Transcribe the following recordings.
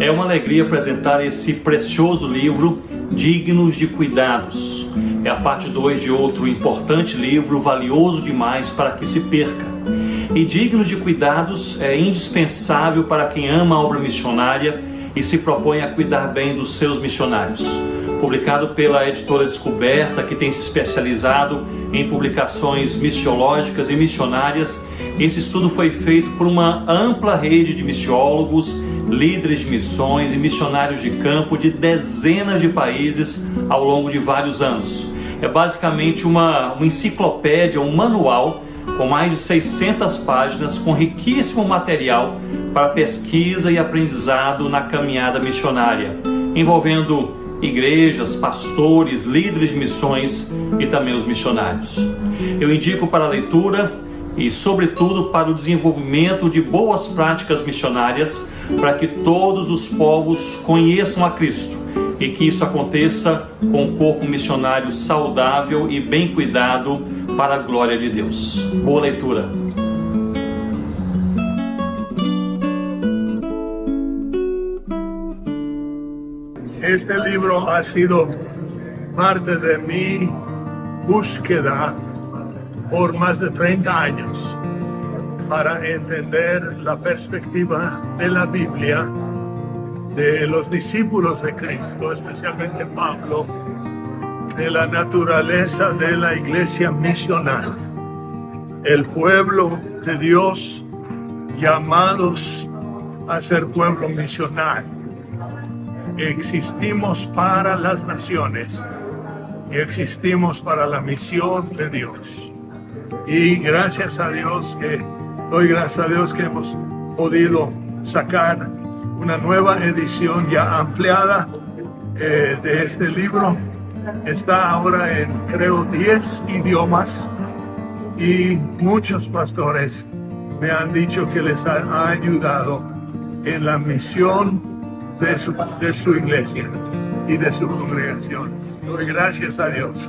É uma alegria apresentar esse precioso livro, Dignos de Cuidados. É a parte 2 de outro importante livro, valioso demais para que se perca. E Dignos de Cuidados é indispensável para quem ama a obra missionária e se propõe a cuidar bem dos seus missionários. Publicado pela editora Descoberta, que tem se especializado em publicações missiológicas e missionárias, esse estudo foi feito por uma ampla rede de missiólogos, líderes de missões e missionários de campo de dezenas de países ao longo de vários anos. É basicamente uma enciclopédia, um manual com mais de 600 páginas, com riquíssimo material para pesquisa e aprendizado na caminhada missionária, envolvendo igrejas, pastores, líderes de missões e também os missionários. Eu indico para a leitura e, sobretudo, para o desenvolvimento de boas práticas missionárias, para que todos os povos conheçam a Cristo e que isso aconteça com um corpo missionário saudável e bem cuidado para a glória de Deus. Boa leitura! Este libro ha sido parte de mi búsqueda por más de 30 años para entender la perspectiva de la Biblia, de los discípulos de Cristo, especialmente Pablo, de la naturaleza de la iglesia misional, el pueblo de Dios llamados a ser pueblo misional. Existimos para las naciones y existimos para la misión de Dios. Y gracias a Dios doy gracias a Dios que hemos podido sacar una nueva edición ya ampliada de este libro. Está ahora en, creo, 10 idiomas y muchos pastores me han dicho que les ha ayudado en la misión de su iglesia y de su congregación. Doy gracias a Dios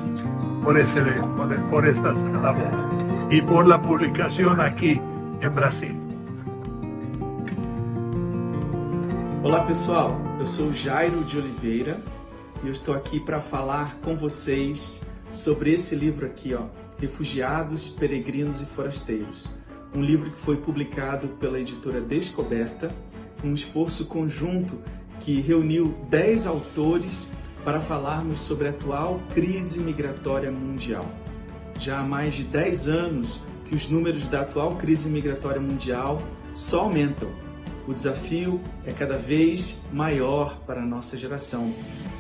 por esta labor y por la publicación aqui em Brasil. Olá pessoal, eu sou Jairo de Oliveira e eu estou aqui para falar com vocês sobre esse livro aqui, Refugiados, Peregrinos e Forasteiros. Um livro que foi publicado pela editora Descoberta, um esforço conjunto que reuniu 10 autores para falarmos sobre a atual crise migratória mundial. Já há mais de 10 anos que os números da atual crise migratória mundial só aumentam. O desafio é cada vez maior para a nossa geração.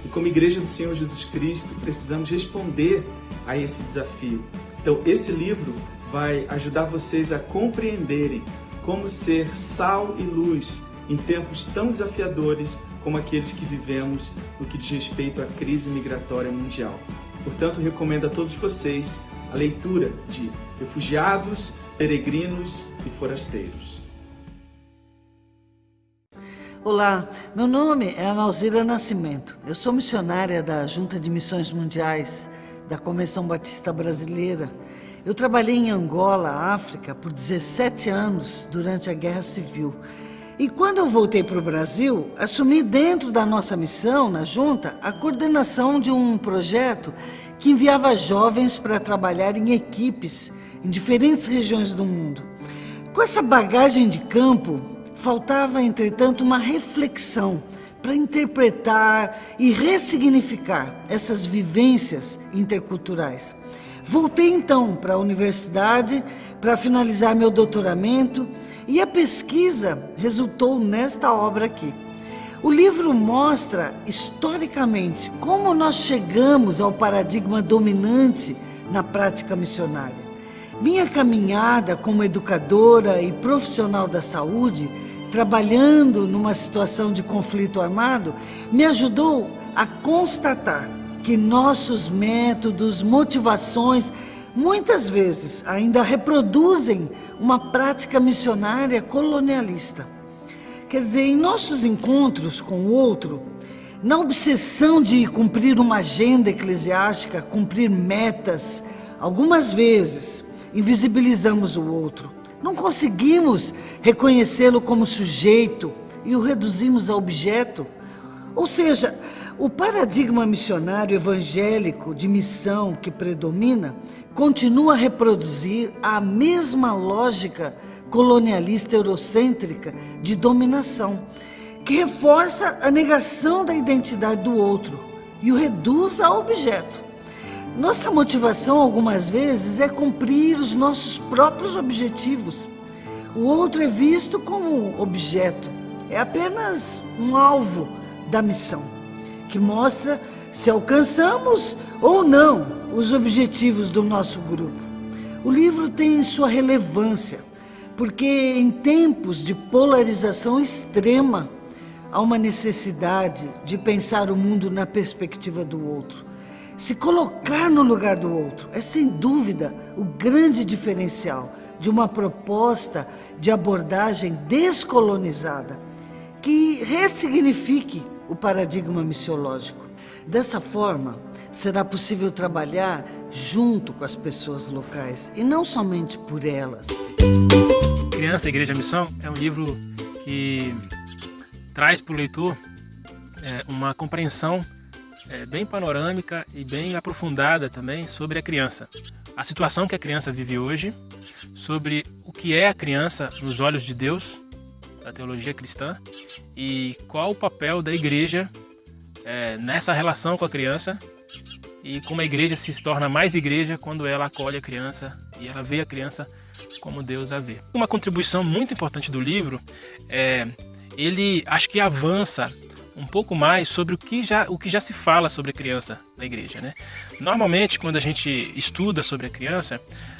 E como Igreja do Senhor Jesus Cristo, precisamos responder a esse desafio. Então, esse livro vai ajudar vocês a compreenderem como ser sal e luz em tempos tão desafiadores como aqueles que vivemos no que diz respeito à crise migratória mundial. Portanto, recomendo a todos vocês a leitura de Refugiados, Peregrinos e Forasteiros. Olá, meu nome é Analzira Nascimento. Eu sou missionária da Junta de Missões Mundiais da Convenção Batista Brasileira. Eu trabalhei em Angola, África, por 17 anos durante a Guerra Civil. E quando eu voltei para o Brasil, assumi dentro da nossa missão, na Junta, a coordenação de um projeto que enviava jovens para trabalhar em equipes em diferentes regiões do mundo. Com essa bagagem de campo, faltava, entretanto, uma reflexão para interpretar e ressignificar essas vivências interculturais. Voltei então para a universidade para finalizar meu doutoramento e a pesquisa resultou nesta obra aqui. O livro mostra historicamente como nós chegamos ao paradigma dominante na prática missionária. Minha caminhada como educadora e profissional da saúde, trabalhando numa situação de conflito armado, me ajudou a constatar que nossos métodos, motivações, muitas vezes ainda reproduzem uma prática missionária colonialista. Quer dizer, em nossos encontros com o outro, na obsessão de cumprir uma agenda eclesiástica, cumprir metas, algumas vezes invisibilizamos o outro, Não conseguimos reconhecê-lo como sujeito e o reduzimos a objeto. Ou seja, o paradigma missionário evangélico de missão que predomina continua a reproduzir a mesma lógica colonialista eurocêntrica de dominação, que reforça a negação da identidade do outro e o reduz a objeto. Nossa motivação, algumas vezes, é cumprir os nossos próprios objetivos. O outro é visto como objeto, é apenas um alvo da missão, que mostra se alcançamos ou não os objetivos do nosso grupo. O livro tem sua relevância, porque em tempos de polarização extrema, há uma necessidade de pensar o mundo na perspectiva do outro. Se colocar no lugar do outro é, sem dúvida, o grande diferencial de uma proposta de abordagem descolonizada que ressignifique o paradigma missiológico. Dessa forma, será possível trabalhar junto com as pessoas locais e não somente por elas. Criança, Igreja, Missão é um livro que traz para o leitor uma compreensão bem panorâmica e bem aprofundada também sobre a criança. A situação que a criança vive hoje, sobre o que é a criança nos olhos de Deus, da teologia cristã, e qual o papel da igreja nessa relação com a criança, e como a igreja se torna mais igreja quando ela acolhe a criança e ela vê a criança como Deus a vê. Uma contribuição muito importante do livro ele acho que avança um pouco mais sobre o que já se fala sobre a criança na igreja, né? Normalmente, quando a gente estuda sobre a criança,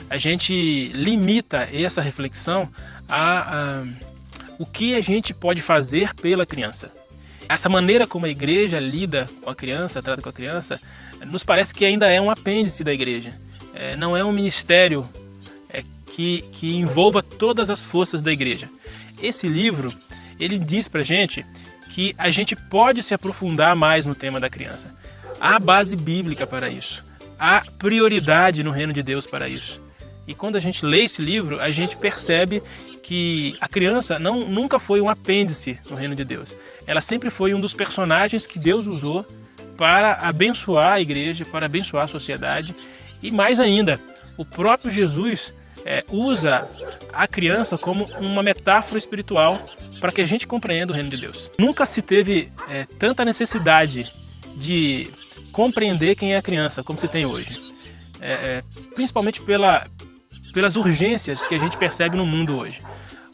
a gente limita essa reflexão a o que a gente pode fazer pela criança. Essa maneira como a igreja lida com a criança, trata com a criança, nos parece que ainda é um apêndice da igreja. Não é um ministério que envolva todas as forças da igreja. Esse livro, ele diz pra gente que a gente pode se aprofundar mais no tema da criança. Há base bíblica para isso. Há prioridade no reino de Deus para isso. E quando a gente lê esse livro, a gente percebe que a criança nunca foi um apêndice no reino de Deus. Ela sempre foi um dos personagens que Deus usou para abençoar a igreja, para abençoar a sociedade. E mais ainda, o próprio Jesus usa a criança como uma metáfora espiritual para que a gente compreenda o reino de Deus. Nunca se teve tanta necessidade de compreender quem é a criança como se tem hoje. Principalmente pelas urgências que a gente percebe no mundo hoje.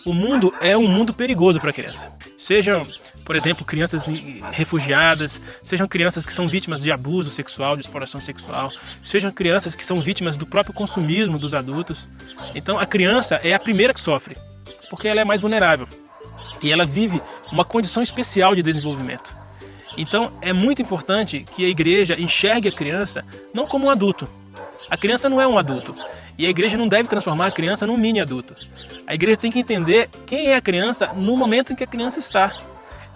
O mundo é um mundo perigoso para a criança. Sejam, por exemplo, crianças refugiadas, sejam crianças que são vítimas de abuso sexual, de exploração sexual, sejam crianças que são vítimas do próprio consumismo dos adultos. Então a criança é a primeira que sofre, porque ela é mais vulnerável e ela vive uma condição especial de desenvolvimento. Então é muito importante que a igreja enxergue a criança não como um adulto. A criança não é um adulto. E a igreja não deve transformar a criança num mini adulto. A igreja tem que entender quem é a criança no momento em que a criança está.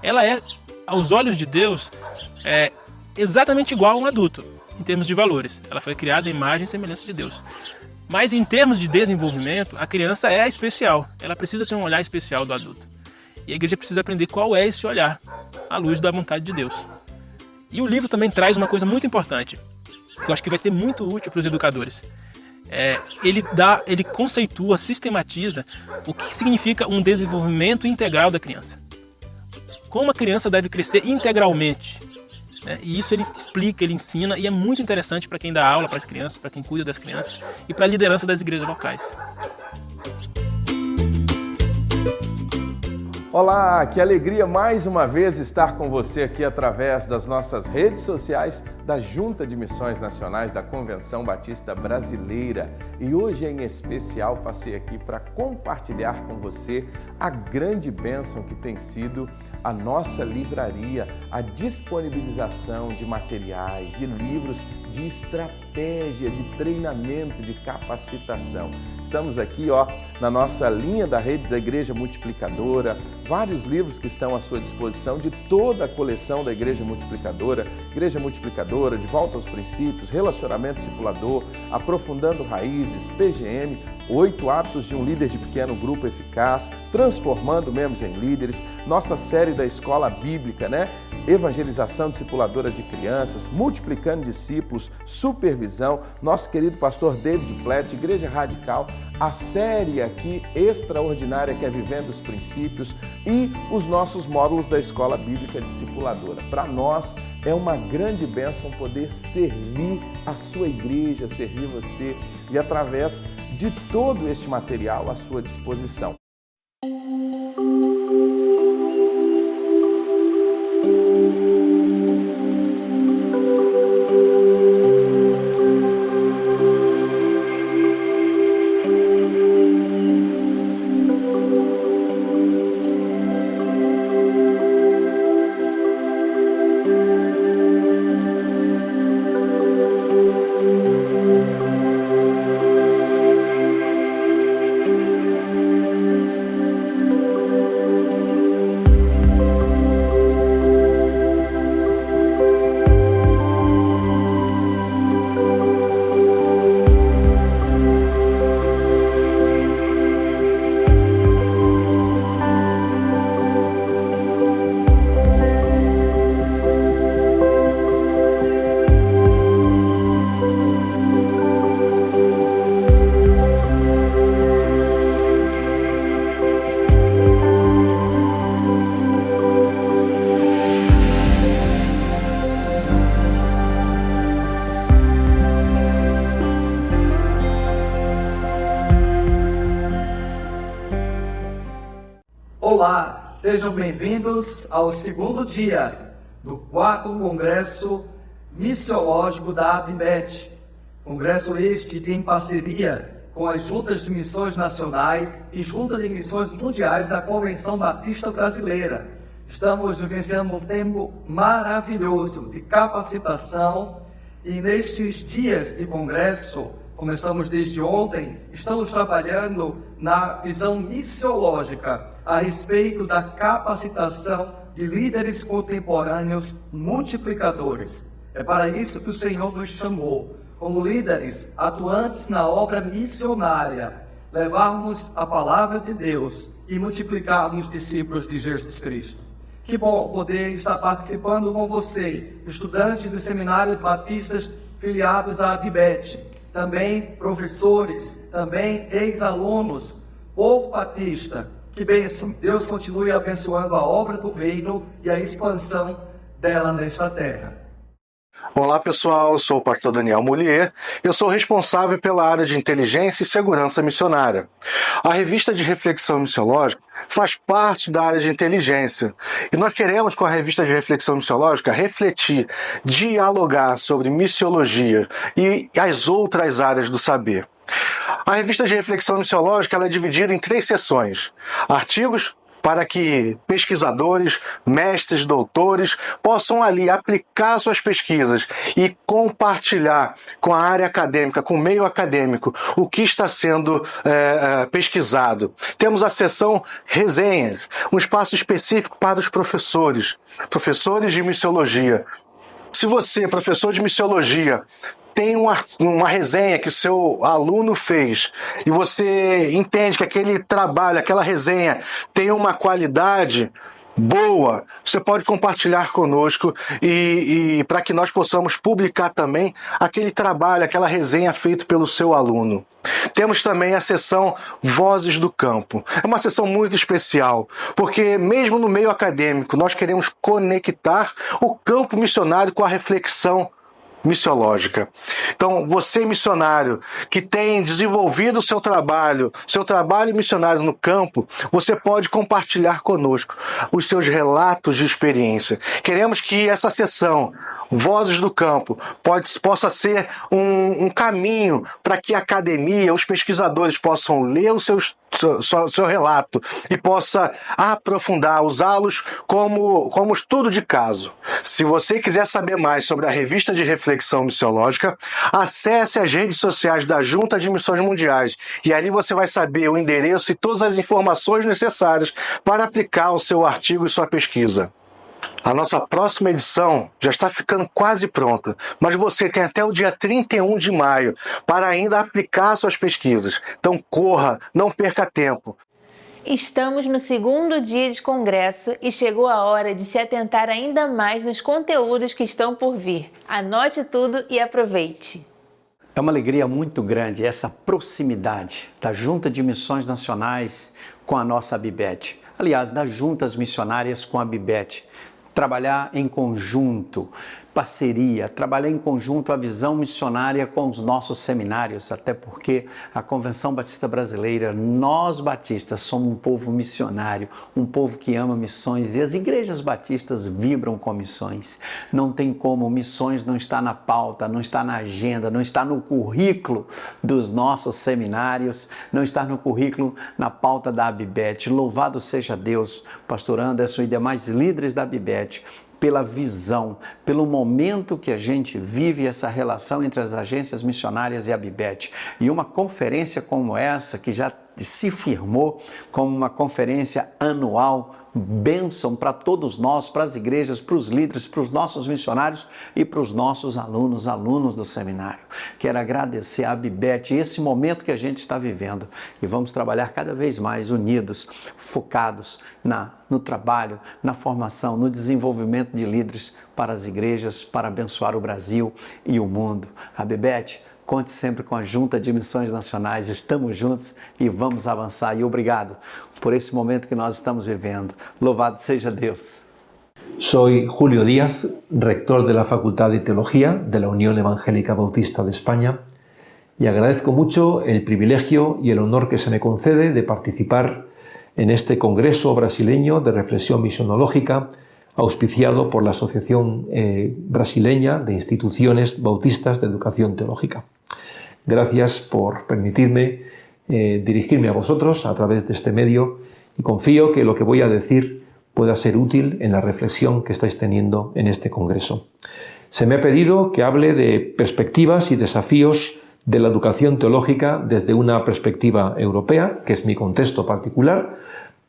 Ela é, aos olhos de Deus, exatamente igual a um adulto, em termos de valores. Ela foi criada à imagem e semelhança de Deus. Mas em termos de desenvolvimento, a criança é especial. Ela precisa ter um olhar especial do adulto. E a igreja precisa aprender qual é esse olhar, à luz da vontade de Deus. E o livro também traz uma coisa muito importante, que eu acho que vai ser muito útil para os educadores. Ele conceitua, sistematiza o que significa um desenvolvimento integral da criança. Como a criança deve crescer integralmente. E isso ele explica, ele ensina, e é muito interessante para quem dá aula para as crianças, para quem cuida das crianças e para a liderança das igrejas locais. Olá, que alegria mais uma vez estar com você aqui através das nossas redes sociais da Junta de Missões Nacionais da Convenção Batista Brasileira. E hoje em especial passei aqui para compartilhar com você a grande bênção que tem sido a nossa livraria, a disponibilização de materiais, de livros, de estratégias estratégia de treinamento, de capacitação. Estamos aqui, na nossa linha da rede da Igreja Multiplicadora, vários livros que estão à sua disposição de toda a coleção da Igreja Multiplicadora, De Volta aos Princípios, Relacionamento Discipulador, Aprofundando Raízes, PGM, 8 Hábitos de um Líder de Pequeno Grupo Eficaz, Transformando Membros em Líderes, nossa série da Escola Bíblica, Evangelização Discipuladora de Crianças, Multiplicando Discípulos, Supervisão, nosso querido pastor David Platt, Igreja Radical, a série aqui extraordinária que é Vivendo os Princípios e os nossos módulos da Escola Bíblica Discipuladora. Para nós é uma grande bênção poder servir a sua igreja, servir você e através de todo este material à sua disposição. Olá, sejam bem-vindos ao segundo dia do 4º Congresso Missiológico da ABMET. Congresso este em parceria com as Juntas de Missões Nacionais e Junta de Missões Mundiais da Convenção Batista Brasileira. Estamos vivenciando um tempo maravilhoso de capacitação e nestes dias de congresso, começamos desde ontem, estamos trabalhando na visão missiológica a respeito da capacitação de líderes contemporâneos multiplicadores. É para isso que o Senhor nos chamou, como líderes atuantes na obra missionária, levarmos a palavra de Deus e multiplicarmos discípulos de Jesus Cristo. Que bom poder estar participando com você, estudante dos seminários batistas filiados à ABMET, também professores, também ex-alunos, povo batista. Que bênção! Deus continue abençoando a obra do reino e a expansão dela nesta terra. Olá pessoal, eu sou o pastor Daniel Mullier, eu sou responsável pela área de inteligência e segurança missionária. A revista de reflexão missiológica faz parte da área de inteligência e nós queremos com a revista de reflexão missiológica refletir, dialogar sobre missiologia e as outras áreas do saber. A revista de reflexão missiológica ela é dividida em 3 seções: artigos, para que pesquisadores, mestres, doutores possam ali aplicar suas pesquisas e compartilhar com a área acadêmica, com o meio acadêmico, o que está sendo pesquisado. Temos a seção resenhas, um espaço específico para os professores de missiologia. Se você, professor de missiologia, tem uma resenha que o seu aluno fez e você entende que aquele trabalho, aquela resenha tem uma qualidade boa, você pode compartilhar conosco e para que nós possamos publicar também aquele trabalho, aquela resenha feita pelo seu aluno. Temos também a seção Vozes do Campo. É uma seção muito especial, porque mesmo no meio acadêmico nós queremos conectar o campo missionário com a reflexão missiológica. Então, você missionário que tem desenvolvido o seu trabalho missionário no campo, você pode compartilhar conosco os seus relatos de experiência. Queremos que essa sessão, Vozes do Campo possa ser um caminho para que a academia, os pesquisadores possam ler o seu relato e possa aprofundar, usá-los como estudo de caso. Se você quiser saber mais sobre a Revista de Reflexão Missiológica, acesse as redes sociais da Junta de Missões Mundiais e ali você vai saber o endereço e todas as informações necessárias para aplicar o seu artigo e sua pesquisa. A nossa próxima edição já está ficando quase pronta, mas você tem até o dia 31 de maio para ainda aplicar suas pesquisas. Então corra, não perca tempo. Estamos no segundo dia de congresso e chegou a hora de se atentar ainda mais nos conteúdos que estão por vir. Anote tudo e aproveite! É uma alegria muito grande essa proximidade da Junta de Missões Nacionais com a nossa ABIBET. Aliás, das juntas missionárias com a ABIBET. Trabalhar em conjunto, parceria, trabalhar em conjunto a visão missionária com os nossos seminários, até porque a Convenção Batista Brasileira, nós batistas somos um povo missionário, um povo que ama missões e as igrejas batistas vibram com missões. Não tem como, missões não está na pauta, não está na agenda, não está no currículo dos nossos seminários, não está no currículo, na pauta da ABIBET. Louvado seja Deus, pastor Anderson e demais líderes da ABIBET, pela visão, pelo momento que a gente vive essa relação entre as agências missionárias e a ABIBET. E uma conferência como essa, que já se firmou como uma conferência anual, bênção para todos nós, para as igrejas, para os líderes, para os nossos missionários e para os nossos alunos do seminário. Quero agradecer a ABIBET esse momento que a gente está vivendo e vamos trabalhar cada vez mais unidos, focados no trabalho, na formação, no desenvolvimento de líderes para as igrejas, para abençoar o Brasil e o mundo. ABIBET, conte sempre com a Junta de Missões Nacionais, estamos juntos e vamos avançar. E obrigado por esse momento que nós estamos vivendo. Louvado seja Deus. Soy Julio Díaz, rector de la Facultad de Teología de la Unión Evangélica Bautista de España, y agradezco mucho el privilegio y el honor que se me concede de participar en este Congreso Brasileño de Reflexión Misionológica, auspiciado por la Asociación Brasileña de Instituciones Bautistas de Educación Teológica. Gracias por permitirme dirigirme a vosotros a través de este medio y confío que lo que voy a decir pueda ser útil en la reflexión que estáis teniendo en este Congreso. Se me ha pedido que hable de perspectivas y desafíos de la educación teológica desde una perspectiva europea, que es mi contexto particular,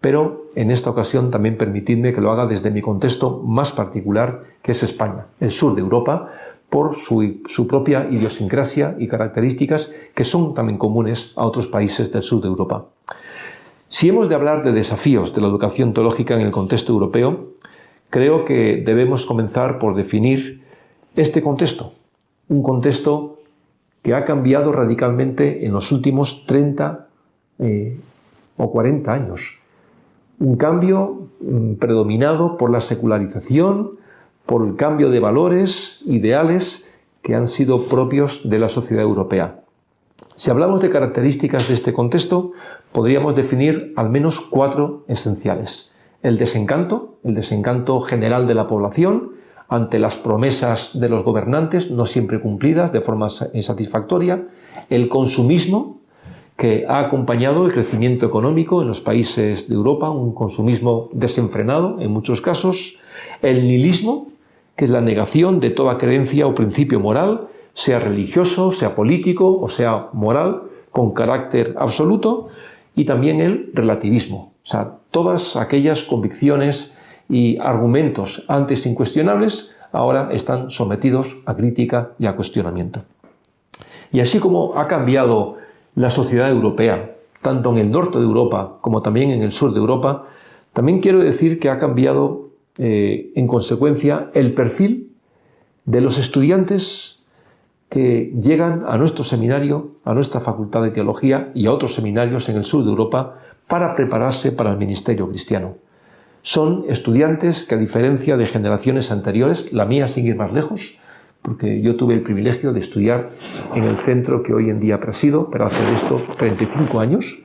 pero en esta ocasión también permitidme que lo haga desde mi contexto más particular, que es España, el sur de Europa, por su propia idiosincrasia y características que son también comunes a otros países del sur de Europa. Si hemos de hablar de desafíos de la educación teológica en el contexto europeo, creo que debemos comenzar por definir este contexto, un contexto que ha cambiado radicalmente en los últimos 30 o 40 años. Un cambio predominado por la secularización, por el cambio de valores, ideales que han sido propios de la sociedad europea. Si hablamos de características de este contexto, podríamos definir al menos 4 esenciales. El desencanto general de la población ante las promesas de los gobernantes no siempre cumplidas de forma satisfactoria, el consumismo que ha acompañado el crecimiento económico en los países de Europa, un consumismo desenfrenado en muchos casos, el nihilismo, que es la negación de toda creencia o principio moral, sea religioso, sea político o sea moral, con carácter absoluto, y también el relativismo, o sea, todas aquellas convicciones y argumentos antes incuestionables ahora están sometidos a crítica y a cuestionamiento. Y así como ha cambiado la sociedad europea, tanto en el norte de Europa como también en el sur de Europa, también quiero decir que ha cambiado en consecuencia el perfil de los estudiantes que llegan a nuestro seminario, a nuestra Facultad de Teología y a otros seminarios en el sur de Europa para prepararse para el ministerio cristiano. Son estudiantes que, a diferencia de generaciones anteriores, la mía sin ir más lejos, porque yo tuve el privilegio de estudiar en el centro que hoy en día presido, pero hace de esto 35 años,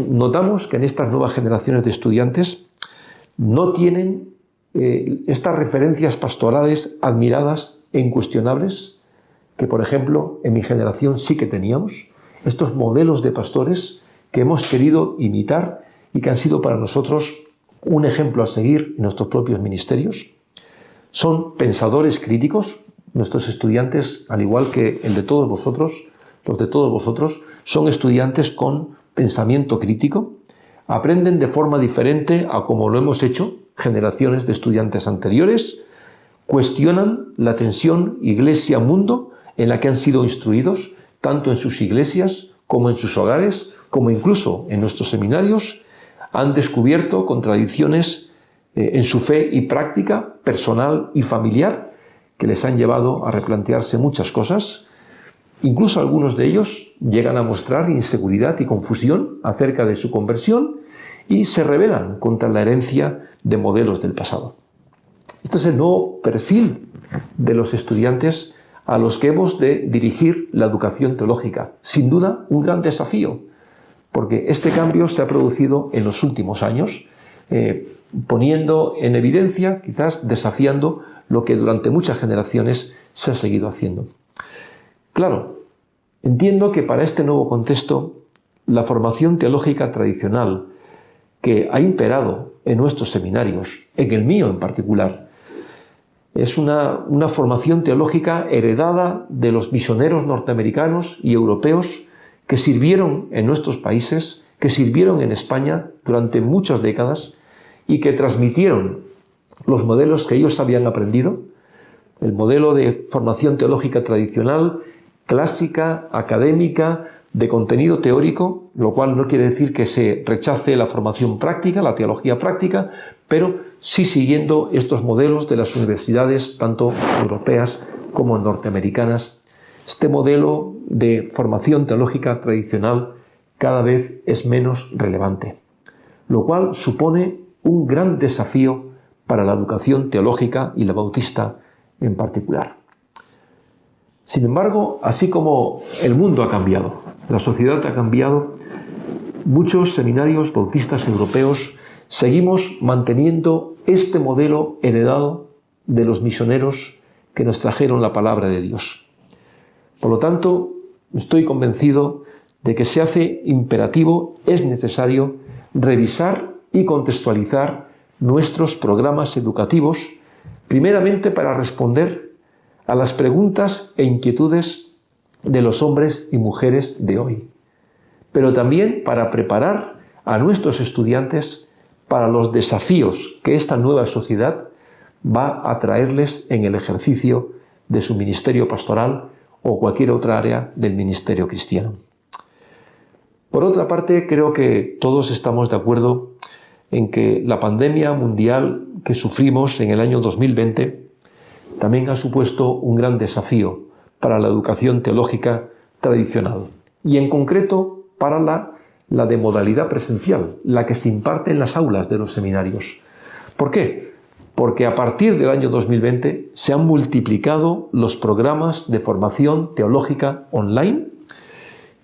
notamos que en estas nuevas generaciones de estudiantes no tienen estas referencias pastorales admiradas e incuestionables, que por ejemplo en mi generación sí que teníamos, estos modelos de pastores que hemos querido imitar y que han sido para nosotros un ejemplo a seguir en nuestros propios ministerios. Son pensadores críticos. Nuestros estudiantes, al igual que el de todos vosotros, los de todos vosotros, son estudiantes con pensamiento crítico. Aprenden de forma diferente a como lo hemos hecho generaciones de estudiantes anteriores. Cuestionan la tensión iglesia-mundo en la que han sido instruidos, tanto en sus iglesias como en sus hogares, como incluso en nuestros seminarios. Han descubierto contradicciones en su fe y práctica personal y familiar que les han llevado a replantearse muchas cosas. Incluso algunos de ellos llegan a mostrar inseguridad y confusión acerca de su conversión y se rebelan contra la herencia de modelos del pasado. Este es el nuevo perfil de los estudiantes a los que hemos de dirigir la educación teológica. Sin duda, un gran desafío, porque este cambio se ha producido en los últimos años, poniendo en evidencia, quizás desafiando lo que durante muchas generaciones se ha seguido haciendo. Claro, entiendo que para este nuevo contexto, la formación teológica tradicional que ha imperado en nuestros seminarios, en el mío en particular, es una formación teológica heredada de los misioneros norteamericanos y europeos que sirvieron en nuestros países, que sirvieron en España durante muchas décadas y que transmitieron los modelos que ellos habían aprendido, el modelo de formación teológica tradicional, clásica, académica, de contenido teórico, lo cual no quiere decir que se rechace la formación práctica, la teología práctica, pero sí siguiendo estos modelos de las universidades, tanto europeas como norteamericanas. Este modelo de formación teológica tradicional cada vez es menos relevante, lo cual supone un gran desafío para la educación teológica y la bautista en particular. Sin embargo, así como el mundo ha cambiado, la sociedad ha cambiado, muchos seminarios bautistas europeos seguimos manteniendo este modelo heredado de los misioneros que nos trajeron la palabra de Dios. Por lo tanto, estoy convencido de que se hace imperativo, es necesario revisar y contextualizar nuestros programas educativos, primeramente para responder a las preguntas e inquietudes de los hombres y mujeres de hoy, pero también para preparar a nuestros estudiantes para los desafíos que esta nueva sociedad va a traerles en el ejercicio de su ministerio pastoral o cualquier otra área del ministerio cristiano. Por otra parte, creo que todos estamos de acuerdo en que la pandemia mundial que sufrimos en el año 2020 también ha supuesto un gran desafío para la educación teológica tradicional y en concreto para la de modalidad presencial, la que se imparte en las aulas de los seminarios. ¿Por qué? Porque a partir del año 2020 se han multiplicado los programas de formación teológica online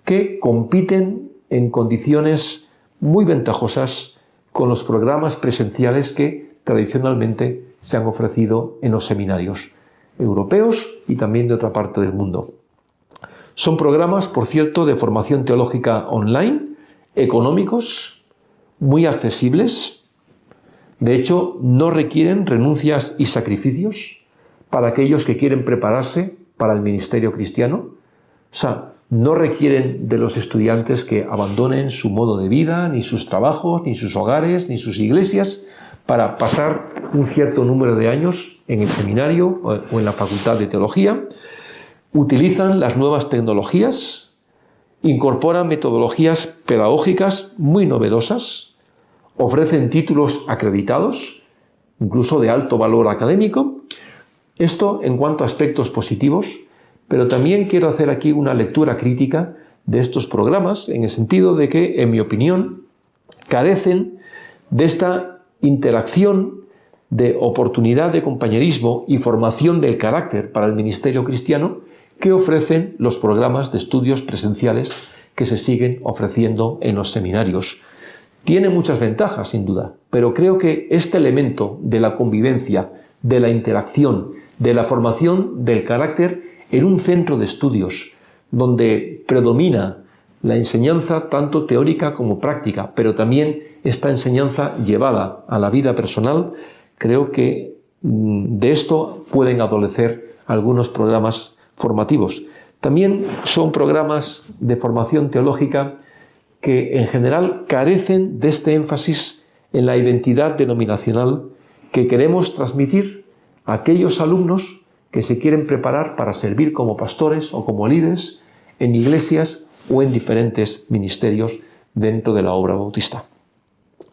que compiten en condiciones muy ventajosas con los programas presenciales que tradicionalmente se han ofrecido en los seminarios europeos y también de otra parte del mundo. Son programas, por cierto, de formación teológica online, económicos, muy accesibles. De hecho, no requieren renuncias y sacrificios para aquellos que quieren prepararse para el ministerio cristiano. O sea, no requieren de los estudiantes que abandonen su modo de vida, ni sus trabajos, ni sus hogares, ni sus iglesias, para pasar un cierto número de años en el seminario o en la facultad de teología. Utilizan las nuevas tecnologías, incorporan metodologías pedagógicas muy novedosas, ofrecen títulos acreditados, incluso de alto valor académico. Esto en cuanto a aspectos positivos, pero también quiero hacer aquí una lectura crítica de estos programas, en el sentido de que, en mi opinión, carecen de esta interacción de oportunidad de compañerismo y formación del carácter para el ministerio cristiano que ofrecen los programas de estudios presenciales que se siguen ofreciendo en los seminarios. Tiene muchas ventajas, sin duda, pero creo que este elemento de la convivencia, de la interacción, de la formación del carácter en un centro de estudios donde predomina la enseñanza tanto teórica como práctica, pero también esta enseñanza llevada a la vida personal, creo que de esto pueden adolecer algunos programas formativos. También son programas de formación teológica que en general carecen de este énfasis en la identidad denominacional que queremos transmitir a aquellos alumnos que se quieren preparar para servir como pastores o como líderes en iglesias o en diferentes ministerios dentro de la obra bautista.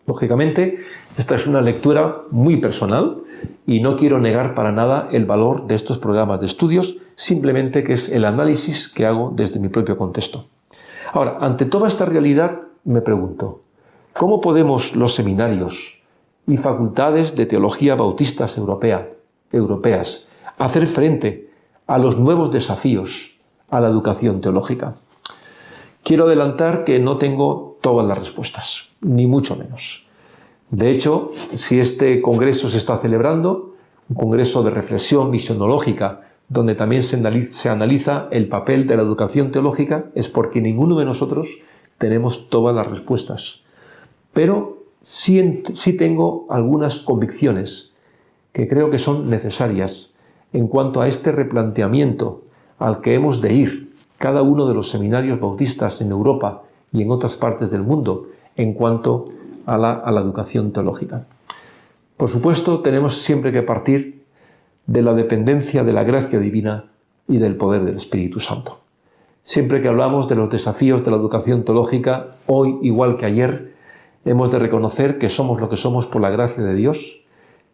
Lógicamente, esta es una lectura muy personal y no quiero negar para nada el valor de estos programas de estudios, simplemente que es el análisis que hago desde mi propio contexto. Ahora, ante toda esta realidad, me pregunto, ¿cómo podemos los seminarios y facultades de teología bautistas europeas hacer frente a los nuevos desafíos a la educación teológica? Quiero adelantar que no tengo todas las respuestas, ni mucho menos. De hecho, si este congreso se está celebrando, un congreso de reflexión misionológica, donde también se analiza el papel de la educación teológica, es porque ninguno de nosotros tenemos todas las respuestas. Pero sí tengo algunas convicciones que creo que son necesarias en cuanto a este replanteamiento al que hemos de ir cada uno de los seminarios bautistas en Europa y en otras partes del mundo en cuanto a la educación teológica. Por supuesto, tenemos siempre que partir de la dependencia de la gracia divina y del poder del Espíritu Santo. Siempre que hablamos de los desafíos de la educación teológica, hoy igual que ayer, hemos de reconocer que somos lo que somos por la gracia de Dios,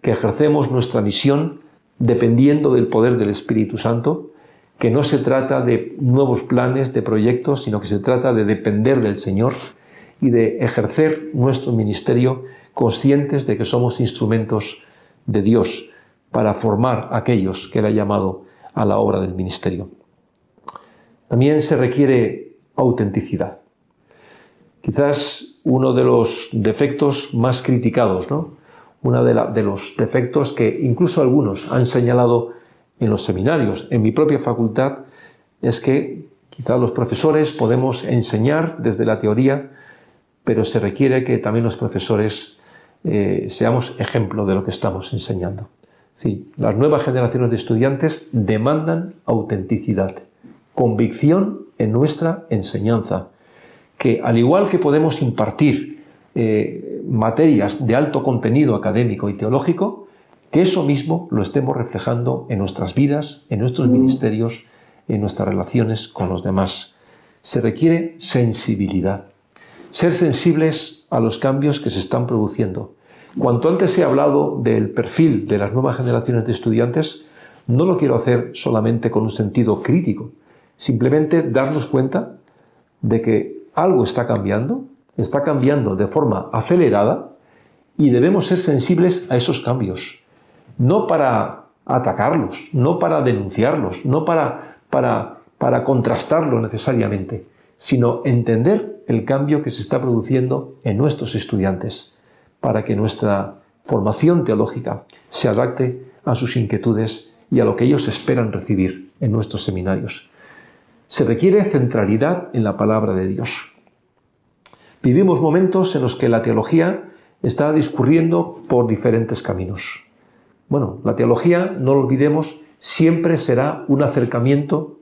que ejercemos nuestra misión dependiendo del poder del Espíritu Santo, que no se trata de nuevos planes, de proyectos, sino que se trata de depender del Señor y de ejercer nuestro ministerio conscientes de que somos instrumentos de Dios para formar a aquellos que Él ha llamado a la obra del ministerio. También se requiere autenticidad. Quizás uno de los defectos más criticados, ¿no? Uno de los defectos que incluso algunos han señalado en los seminarios, en mi propia facultad, es que quizás los profesores podemos enseñar desde la teoría, pero se requiere que también los profesores seamos ejemplo de lo que estamos enseñando. Sí, las nuevas generaciones de estudiantes demandan autenticidad, convicción en nuestra enseñanza, que al igual que podemos impartir materias de alto contenido académico y teológico, que eso mismo lo estemos reflejando en nuestras vidas, en nuestros ministerios, en nuestras relaciones con los demás. Se requiere sensibilidad, ser sensibles a los cambios que se están produciendo. Cuanto antes he hablado del perfil de las nuevas generaciones de estudiantes, no lo quiero hacer solamente con un sentido crítico, simplemente darnos cuenta de que algo está cambiando de forma acelerada y debemos ser sensibles a esos cambios, no para atacarlos, no para denunciarlos, no para contrastarlo necesariamente, sino entender el cambio que se está produciendo en nuestros estudiantes, para que nuestra formación teológica se adapte a sus inquietudes y a lo que ellos esperan recibir en nuestros seminarios. Se requiere centralidad en la palabra de Dios. Vivimos momentos en los que la teología está discurriendo por diferentes caminos. Bueno, la teología, no lo olvidemos, siempre será un acercamiento,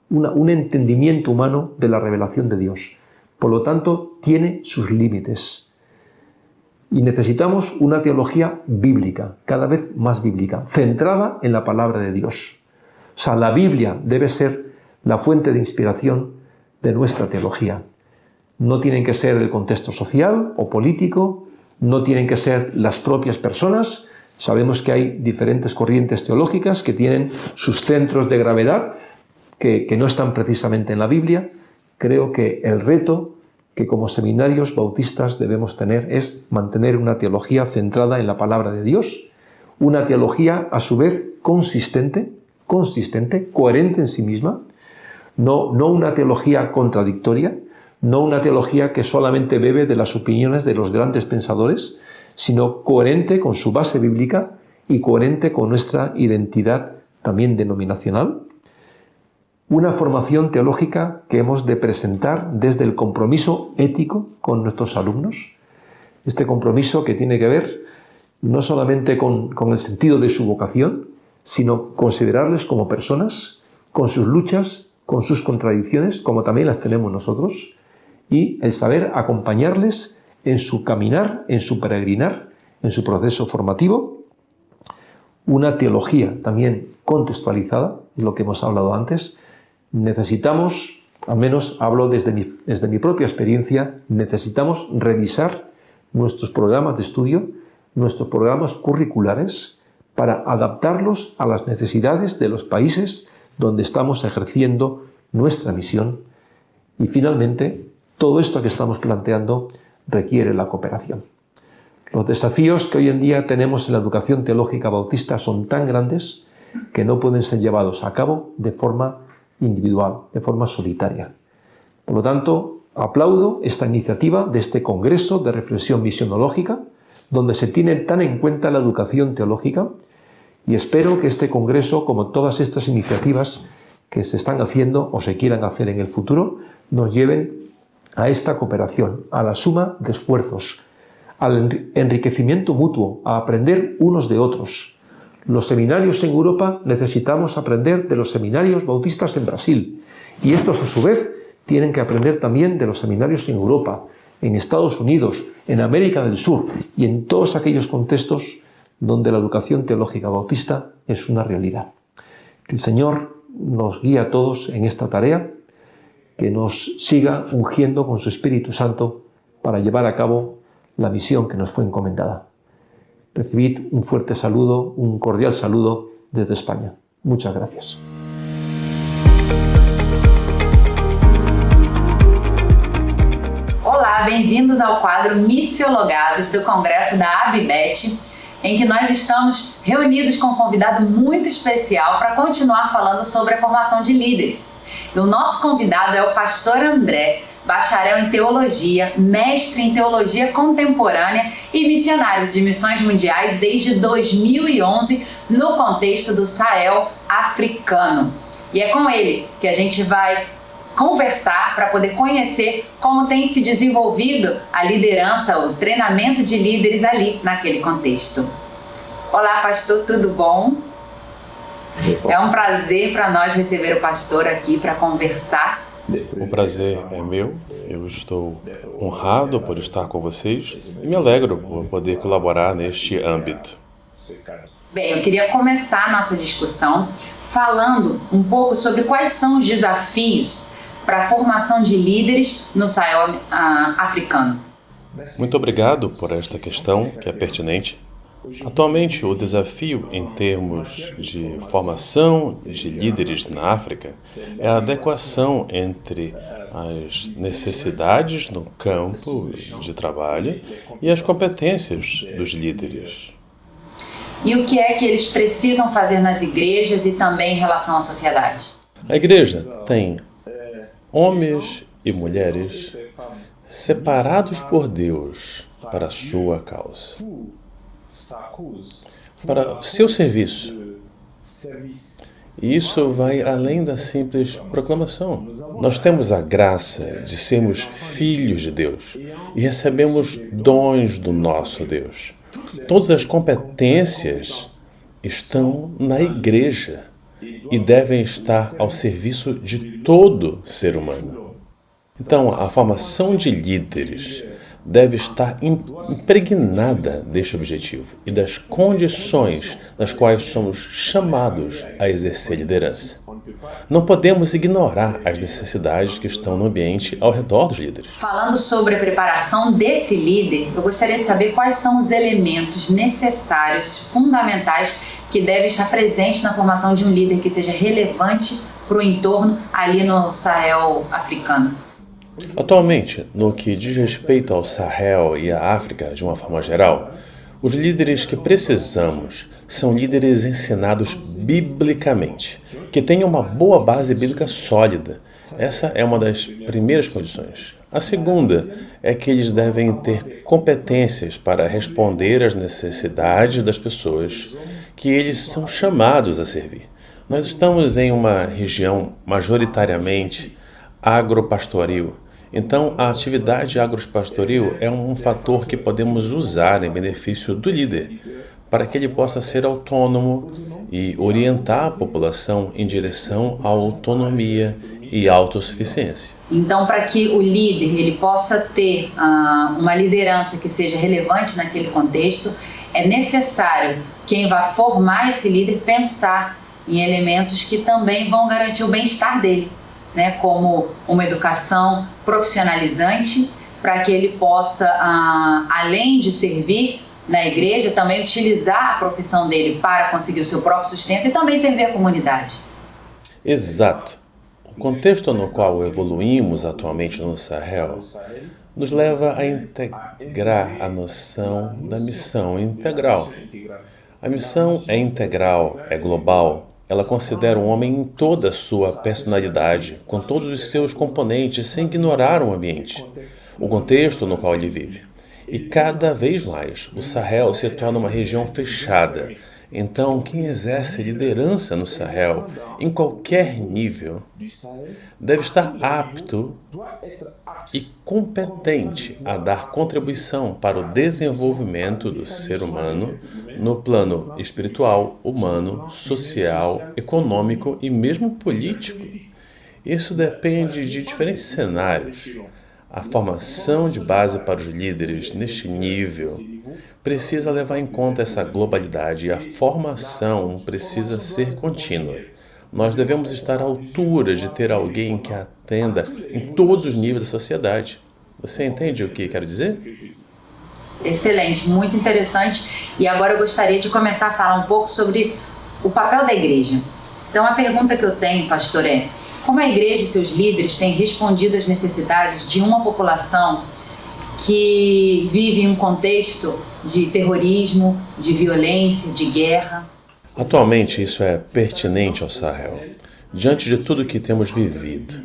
un entendimiento humano de la revelación de Dios. Por lo tanto, tiene sus límites. Y necesitamos una teología bíblica, cada vez más bíblica, centrada en la palabra de Dios. O sea, la Biblia debe ser la fuente de inspiración de nuestra teología. No tienen que ser el contexto social o político, no tienen que ser las propias personas. Sabemos que hay diferentes corrientes teológicas que tienen sus centros de gravedad, que no están precisamente en la Biblia. Creo que el reto que como seminarios bautistas debemos tener es mantener una teología centrada en la palabra de Dios, una teología a su vez consistente, coherente en sí misma, no una teología contradictoria, no una teología que solamente bebe de las opiniones de los grandes pensadores, sino coherente con su base bíblica y coherente con nuestra identidad también denominacional. Una formación teológica que hemos de presentar desde el compromiso ético con nuestros alumnos. Este compromiso que tiene que ver no solamente con el sentido de su vocación, sino considerarles como personas, con sus luchas, con sus contradicciones, como también las tenemos nosotros, y el saber acompañarles en su caminar, en su peregrinar, en su proceso formativo. Una teología también contextualizada, lo que hemos hablado antes. Necesitamos, al menos hablo desde mi propia experiencia, necesitamos revisar nuestros programas de estudio, nuestros programas curriculares, para adaptarlos a las necesidades de los países donde estamos ejerciendo nuestra misión. Y finalmente, todo esto que estamos planteando requiere la cooperación. Los desafíos que hoy en día tenemos en la educación teológica bautista son tan grandes que no pueden ser llevados a cabo de forma individual, de forma solitaria. Por lo tanto, aplaudo esta iniciativa de este Congreso de Reflexión Misionológica, donde se tiene tan en cuenta la educación teológica, y espero que este Congreso, como todas estas iniciativas que se están haciendo o se quieran hacer en el futuro, nos lleven a esta cooperación, a la suma de esfuerzos, al enriquecimiento mutuo, a aprender unos de otros. Los seminarios en Europa necesitamos aprender de los seminarios bautistas en Brasil, y estos a su vez tienen que aprender también de los seminarios en Europa, en Estados Unidos, en América del Sur y en todos aquellos contextos donde la educación teológica bautista es una realidad. Que el Señor nos guíe a todos en esta tarea, que nos siga ungiendo con su Espíritu Santo para llevar a cabo la misión que nos fue encomendada. Recibid un fuerte saludo, un cordial saludo desde España. Muchas gracias. Olá, bem-vindos ao quadro Missiologados do Congresso da ABIBET, em que nós estamos reunidos com um convidado muito especial para continuar falando sobre a formação de líderes. E o nosso convidado é o pastor André, bacharel em teologia, mestre em teologia contemporânea e missionário de missões mundiais desde 2011 no contexto do Sahel africano. E é com ele que a gente vai conversar para poder conhecer como tem se desenvolvido a liderança, o treinamento de líderes ali naquele contexto. Olá, pastor, tudo bom? É um prazer para nós receber o pastor aqui para conversar. O prazer é meu, eu estou honrado por estar com vocês e me alegro por poder colaborar neste âmbito. Bem, eu queria começar a nossa discussão falando um pouco sobre quais são os desafios para a formação de líderes no Sahel africano. Muito obrigado por esta questão, que é pertinente. Atualmente, o desafio em termos de formação de líderes na África é a adequação entre as necessidades no campo de trabalho e as competências dos líderes. E o que é que eles precisam fazer nas igrejas e também em relação à sociedade? A igreja tem homens e mulheres separados por Deus para a sua causa, para seu serviço. E isso vai além da simples proclamação. Nós temos a graça de sermos filhos de Deus e recebemos dons do nosso Deus. Todas as competências estão na igreja e devem estar ao serviço de todo ser humano. Então, a formação de líderes deve estar impregnada deste objetivo e das condições nas quais somos chamados a exercer liderança. Não podemos ignorar as necessidades que estão no ambiente ao redor dos líderes. Falando sobre a preparação desse líder, eu gostaria de saber quais são os elementos necessários, fundamentais, que devem estar presentes na formação de um líder que seja relevante para o entorno ali no Sahel africano. Atualmente, no que diz respeito ao Sahel e à África de uma forma geral, os líderes que precisamos são líderes ensinados biblicamente, que tenham uma boa base bíblica sólida. Essa é uma das primeiras condições. A segunda é que eles devem ter competências para responder às necessidades das pessoas que eles são chamados a servir. Nós estamos em uma região majoritariamente agropastoril. Então, a atividade agropastoril é um fator que podemos usar em benefício do líder, para que ele possa ser autônomo e orientar a população em direção à autonomia e autossuficiência. Então, para que o líder ele possa ter uma liderança que seja relevante naquele contexto, é necessário quem vai formar esse líder pensar em elementos que também vão garantir o bem-estar dele, né? Como uma educação profissionalizante, para que ele possa, além de servir na igreja, também utilizar a profissão dele para conseguir o seu próprio sustento e também servir a comunidade. Exato. O contexto no qual evoluímos atualmente no Sahel nos leva a integrar a noção da missão integral. A missão é integral, é global. Ela considera o homem em toda a sua personalidade, com todos os seus componentes, sem ignorar o ambiente, o contexto no qual ele vive. E cada vez mais, o Sahel se torna uma região fechada. Então, quem exerce liderança no Sahel, em qualquer nível, deve estar apto e competente a dar contribuição para o desenvolvimento do ser humano no plano espiritual, humano, social, econômico e mesmo político. Isso depende de diferentes cenários. A formação de base para os líderes neste nível precisa levar em conta essa globalidade e a formação precisa ser contínua. Nós devemos estar à altura de ter alguém que atenda em todos os níveis da sociedade. Você entende o que quero dizer? Excelente, muito interessante. E agora eu gostaria de começar a falar um pouco sobre o papel da igreja. Então a pergunta que eu tenho, pastor, é: como a igreja e seus líderes têm respondido às necessidades de uma população que vive em um contexto de terrorismo, de violência, de guerra? Atualmente isso é pertinente ao Sahel, diante de tudo que temos vivido.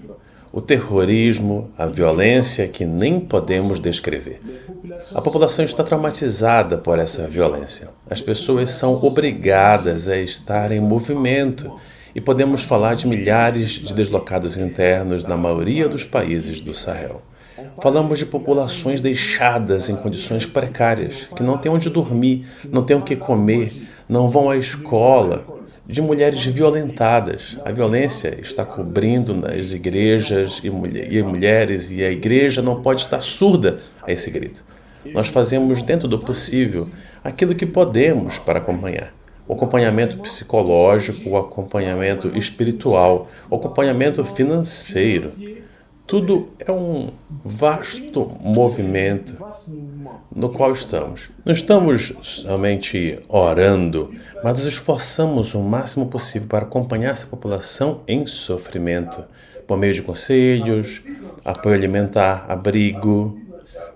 O terrorismo, a violência que nem podemos descrever. A população está traumatizada por essa violência. As pessoas são obrigadas a estar em movimento e podemos falar de milhares de deslocados internos na maioria dos países do Sahel. Falamos de populações deixadas em condições precárias, que não têm onde dormir, não têm o que comer, não vão à escola, de mulheres violentadas. A violência está cobrindo nas igrejas e mulheres, e a igreja não pode estar surda a esse grito. Nós fazemos, dentro do possível, aquilo que podemos para acompanhar. O acompanhamento psicológico, o acompanhamento espiritual, o acompanhamento financeiro. Tudo é um vasto movimento no qual estamos. Não estamos somente orando, mas nos esforçamos o máximo possível para acompanhar essa população em sofrimento, por meio de conselhos, apoio alimentar, abrigo,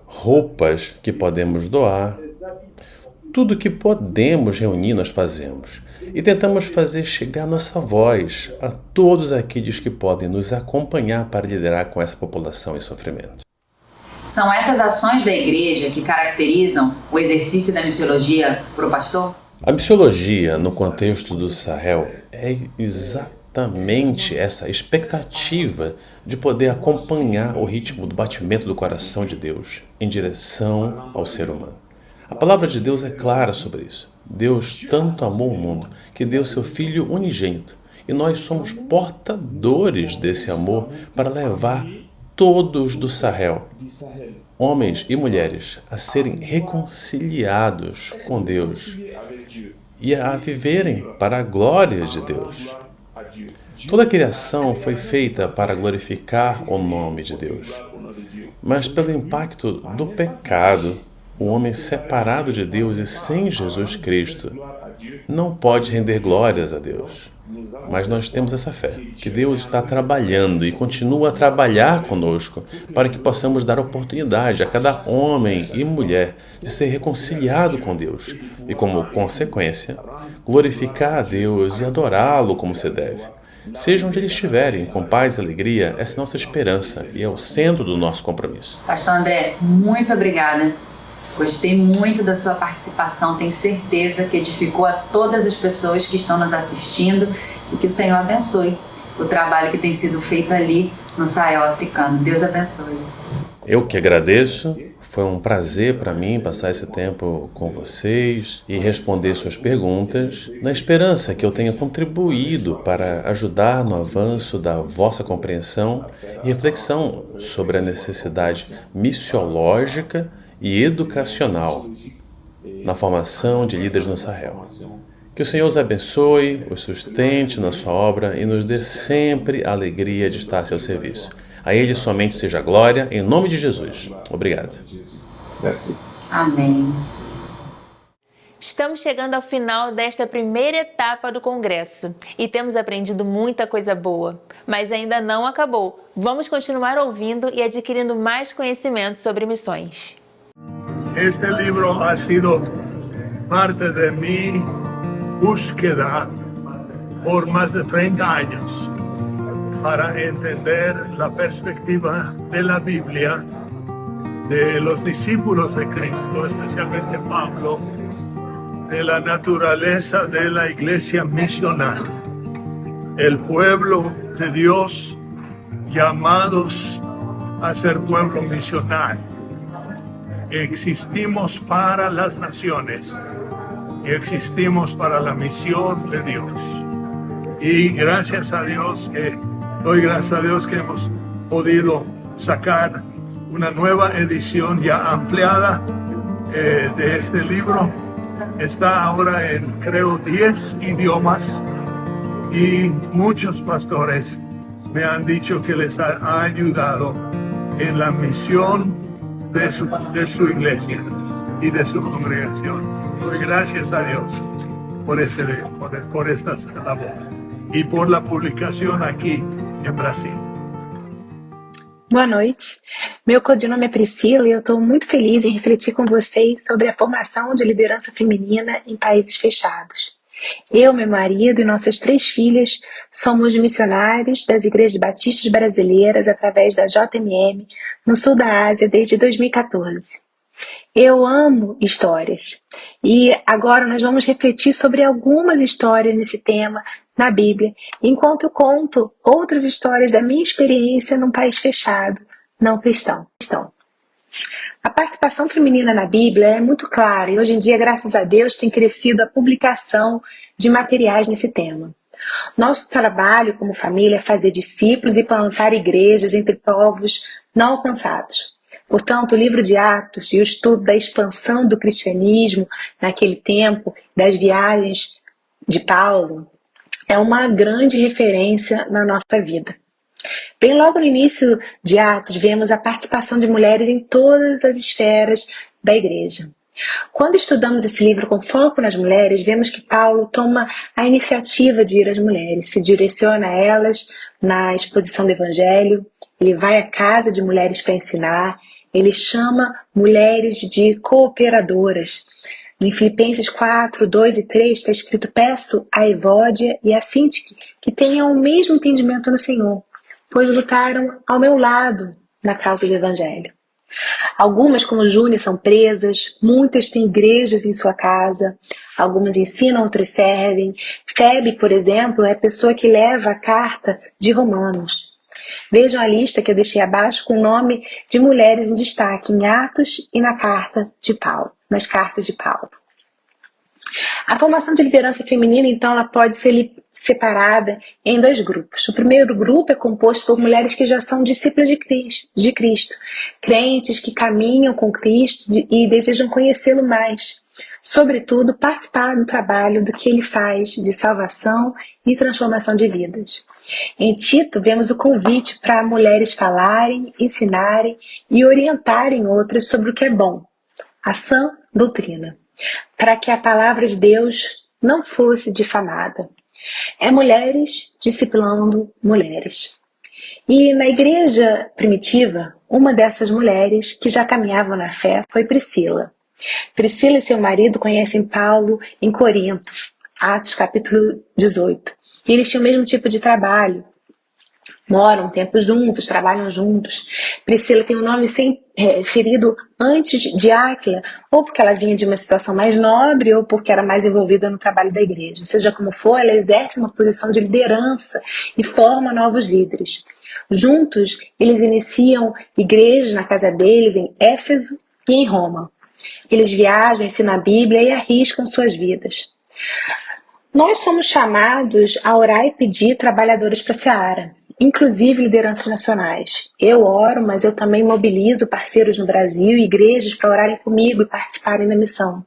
roupas que podemos doar. Tudo que podemos reunir nós fazemos. E tentamos fazer chegar nossa voz a todos aqueles que podem nos acompanhar para liderar com essa população em sofrimento. São essas ações da igreja que caracterizam o exercício da missiologia para o pastor? A missiologia, no contexto do Sahel, é exatamente essa expectativa de poder acompanhar o ritmo do batimento do coração de Deus em direção ao ser humano. A palavra de Deus é clara sobre isso. Deus tanto amou o mundo que deu seu Filho unigênito. E nós somos portadores desse amor para levar todos do Sahel, homens e mulheres, a serem reconciliados com Deus e a viverem para a glória de Deus. Toda a criação foi feita para glorificar o nome de Deus. Mas pelo impacto do pecado, o homem separado de Deus e sem Jesus Cristo não pode render glórias a Deus. Mas nós temos essa fé, que Deus está trabalhando e continua a trabalhar conosco para que possamos dar oportunidade a cada homem e mulher de ser reconciliado com Deus e, como consequência, glorificar a Deus e adorá-lo como se deve. Seja onde eles estiverem, com paz e alegria, essa é nossa esperança e é o centro do nosso compromisso. Pastor André, muito obrigada. Gostei muito da sua participação, tenho certeza que edificou a todas as pessoas que estão nos assistindo e que o Senhor abençoe o trabalho que tem sido feito ali no Sahel africano. Deus abençoe. Eu que agradeço, foi um prazer para mim passar esse tempo com vocês e responder suas perguntas, na esperança que eu tenha contribuído para ajudar no avanço da vossa compreensão e reflexão sobre a necessidade missiológica e educacional na formação de líderes no Sahel. Que o Senhor os abençoe, os sustente na sua obra e nos dê sempre a alegria de estar a seu serviço. A Ele somente seja glória, em nome de Jesus. Obrigado. Amém. Estamos chegando ao final desta primeira etapa do Congresso e temos aprendido muita coisa boa, mas ainda não acabou. Vamos continuar ouvindo e adquirindo mais conhecimento sobre missões. Este libro ha sido parte de mi búsqueda por más de 30 años para entender la perspectiva de la Biblia, de los discípulos de Cristo, especialmente Pablo, de la naturaleza de la iglesia misional, el pueblo de Dios llamados a ser pueblo misional. Existimos para las naciones y existimos para la misión de Dios. Y gracias a Dios, doy gracias a Dios que hemos podido sacar una nueva edición ya ampliada de este libro. Está ahora en, creo, 10 idiomas y muchos pastores me han dicho que les ha ayudado en la misión de su iglesia y de su congregación. Doy gracias a Dios por esta labor e por la publicação aqui em Brasil. Boa noite, meu codinome é Priscila e eu estou muito feliz em refletir com vocês sobre a formação de liderança feminina em países fechados. Eu, meu marido e nossas 3 filhas somos missionários das igrejas batistas brasileiras através da JMM no sul da Ásia desde 2014. Eu amo histórias e agora nós vamos refletir sobre algumas histórias nesse tema na Bíblia, enquanto eu conto outras histórias da minha experiência num país fechado, não cristão. A participação feminina na Bíblia é muito clara e hoje em dia, graças a Deus, tem crescido a publicação de materiais nesse tema. Nosso trabalho como família é fazer discípulos e plantar igrejas entre povos não alcançados. Portanto, o livro de Atos e o estudo da expansão do cristianismo naquele tempo, das viagens de Paulo, é uma grande referência na nossa vida. Bem logo no início de Atos, vemos a participação de mulheres em todas as esferas da igreja. Quando estudamos esse livro com foco nas mulheres, vemos que Paulo toma a iniciativa de ir às mulheres, se direciona a elas na exposição do Evangelho, ele vai à casa de mulheres para ensinar, ele chama mulheres de cooperadoras. Em Filipenses 4, 2 e 3 está escrito: peço a Evódia e a Sintique que tenham o mesmo entendimento no Senhor, pois lutaram ao meu lado na causa do Evangelho. Algumas, como Júnia, são presas, muitas têm igrejas em sua casa, algumas ensinam, outras servem. Febe, por exemplo, é a pessoa que leva a carta de Romanos. Vejam a lista que eu deixei abaixo com o nome de mulheres em destaque em Atos e nas cartas de Paulo. A formação de liderança feminina, então, ela pode ser separada em 2 grupos. O primeiro grupo é composto por mulheres que já são discípulas de Cristo, crentes que caminham com Cristo e desejam conhecê-lo mais. Sobretudo, participar do trabalho do que ele faz de salvação e transformação de vidas. Em Tito, vemos o convite para mulheres falarem, ensinarem e orientarem outras sobre o que é bom, a sã doutrina, para que a palavra de Deus não fosse difamada. É mulheres discipulando mulheres. E na igreja primitiva, uma dessas mulheres que já caminhavam na fé foi Priscila. Priscila e seu marido conhecem Paulo em Corinto, Atos capítulo 18. e eles tinham o mesmo tipo de trabalho. Moram um tempo juntos, trabalham juntos. Priscila tem o nome referido antes de Áquila, ou porque ela vinha de uma situação mais nobre, ou porque era mais envolvida no trabalho da igreja. Seja como for, ela exerce uma posição de liderança e forma novos líderes. Juntos, eles iniciam igrejas na casa deles em Éfeso e em Roma. Eles viajam, ensinam a Bíblia e arriscam suas vidas. Nós somos chamados a orar e pedir trabalhadores para a seara, inclusive lideranças nacionais. Eu oro, mas eu também mobilizo parceiros no Brasil e igrejas para orarem comigo e participarem da missão.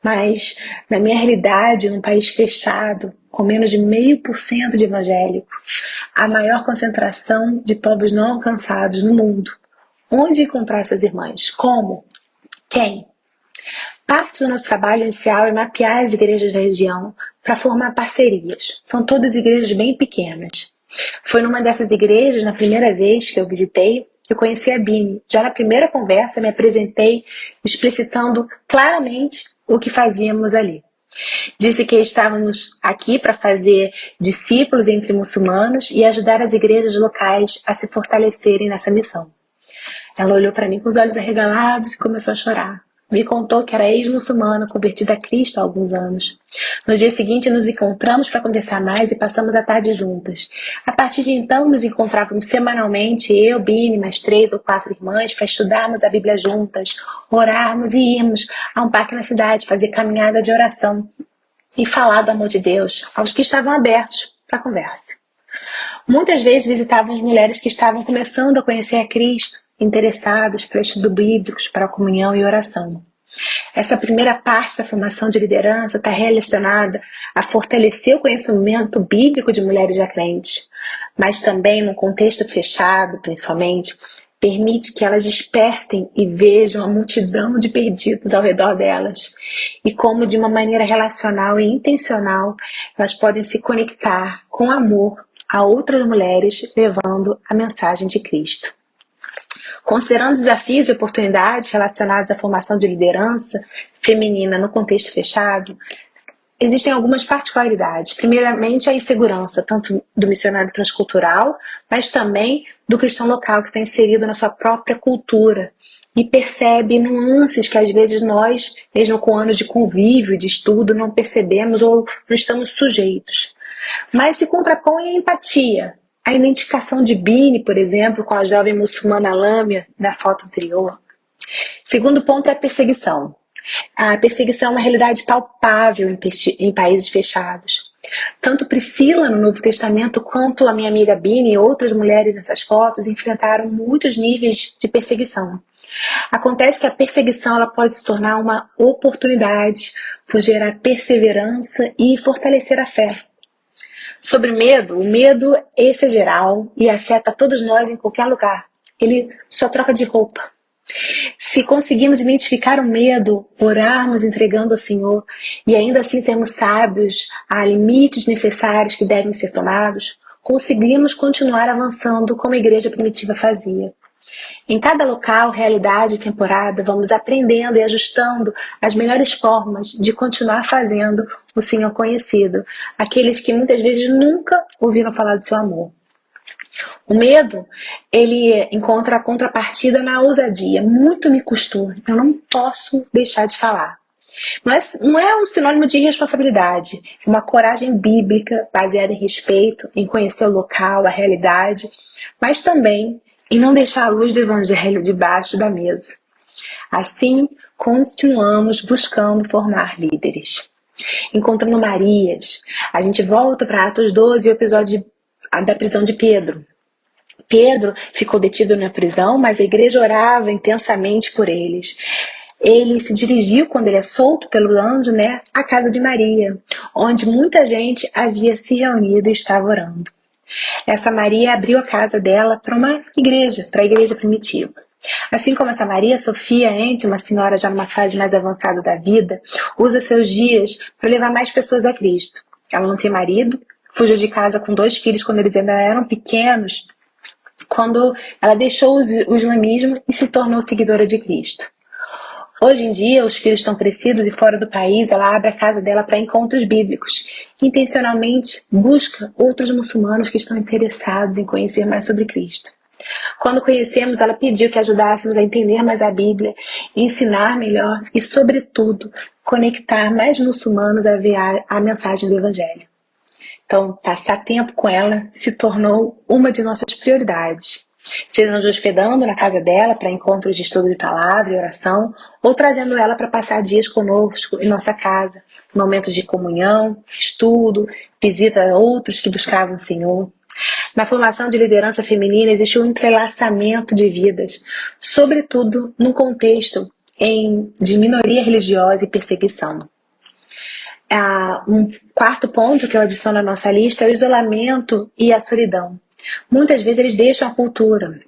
Mas, na minha realidade, num país fechado, com menos de 0,5% de evangélico, a maior concentração de povos não alcançados no mundo. Onde encontrar essas irmãs? Como? Quem? Parte do nosso trabalho inicial é mapear as igrejas da região para formar parcerias. São todas igrejas bem pequenas. Foi numa dessas igrejas, na primeira vez que eu visitei, que eu conheci a Bini. Já na primeira conversa me apresentei explicitando claramente o que fazíamos ali. Disse que estávamos aqui para fazer discípulos entre muçulmanos e ajudar as igrejas locais a se fortalecerem nessa missão. Ela olhou para mim com os olhos arregalados e começou a chorar. Me contou que era ex-muçulmana, convertida a Cristo há alguns anos. No dia seguinte nos encontramos para conversar mais e passamos a tarde juntas. A partir de então nos encontrávamos semanalmente, eu, Bini, mais 3 ou 4 irmãs, para estudarmos a Bíblia juntas, orarmos e irmos a um parque na cidade, fazer caminhada de oração e falar do amor de Deus aos que estavam abertos para a conversa. Muitas vezes visitávamos mulheres que estavam começando a conhecer a Cristo, interessados para estudo bíblicos, para a comunhão e oração. Essa primeira parte da formação de liderança está relacionada a fortalecer o conhecimento bíblico de mulheres já crentes, mas também, num contexto fechado, principalmente, permite que elas despertem e vejam a multidão de perdidos ao redor delas e como, de uma maneira relacional e intencional, elas podem se conectar com amor a outras mulheres, levando a mensagem de Cristo. Considerando desafios e oportunidades relacionados à formação de liderança feminina no contexto fechado, existem algumas particularidades. Primeiramente, a insegurança, tanto do missionário transcultural, mas também do cristão local que está inserido na sua própria cultura e percebe nuances que às vezes nós, mesmo com anos de convívio e de estudo, não percebemos ou não estamos sujeitos. Mas se contrapõe a empatia. A identificação de Bini, por exemplo, com a jovem muçulmana Lâmia, na foto anterior. Segundo ponto é a perseguição. A perseguição é uma realidade palpável em países fechados. Tanto Priscila, no Novo Testamento, quanto a minha amiga Bini e outras mulheres nessas fotos enfrentaram muitos níveis de perseguição. Acontece que a perseguição ela pode se tornar uma oportunidade por gerar perseverança e fortalecer a fé. Sobre medo, o medo esse é geral e afeta todos nós em qualquer lugar. Ele só troca de roupa. Se conseguimos identificar o medo, orarmos entregando ao Senhor e ainda assim sermos sábios a limites necessários que devem ser tomados, conseguimos continuar avançando como a igreja primitiva fazia. Em cada local, realidade e temporada, vamos aprendendo e ajustando as melhores formas de continuar fazendo o Senhor conhecido, aqueles que muitas vezes nunca ouviram falar do seu amor. O medo, ele encontra a contrapartida na ousadia. Muito me custou, eu não posso deixar de falar. Não é um sinônimo de irresponsabilidade, é uma coragem bíblica baseada em respeito, em conhecer o local, a realidade, mas também em não deixar a luz do Evangelho debaixo da mesa. Assim, continuamos buscando formar líderes. Encontrando Marias, a gente volta para Atos 12 e o episódio da prisão de Pedro. Pedro ficou detido na prisão, mas a igreja orava intensamente por eles. Ele se dirigiu, quando ele é solto pelo anjo, à casa de Maria, onde muita gente havia se reunido e estava orando. Essa Maria abriu a casa dela para uma igreja, para a igreja primitiva. Assim como essa Maria, Sofia Ente, uma senhora já numa fase mais avançada da vida, usa seus dias para levar mais pessoas a Cristo. Ela não tem marido, fugiu de casa com 2 filhos quando eles ainda eram pequenos, quando ela deixou o islamismo e se tornou seguidora de Cristo. Hoje em dia, os filhos estão crescidos e fora do país, ela abre a casa dela para encontros bíblicos. Intencionalmente busca outros muçulmanos que estão interessados em conhecer mais sobre Cristo. Quando conhecemos, ela pediu que ajudássemos a entender mais a Bíblia, ensinar melhor e, sobretudo, conectar mais muçulmanos a ver a mensagem do Evangelho. Então, passar tempo com ela se tornou uma de nossas prioridades. Seja nos hospedando na casa dela para encontros de estudo de palavra e oração, ou trazendo ela para passar dias conosco em nossa casa, momentos de comunhão, estudo, visita a outros que buscavam o Senhor. Na formação de liderança feminina existe um entrelaçamento de vidas, sobretudo num contexto de minoria religiosa e perseguição. Um quarto ponto que eu adiciono à nossa lista é o isolamento e a solidão. Muitas vezes eles deixam a cultura.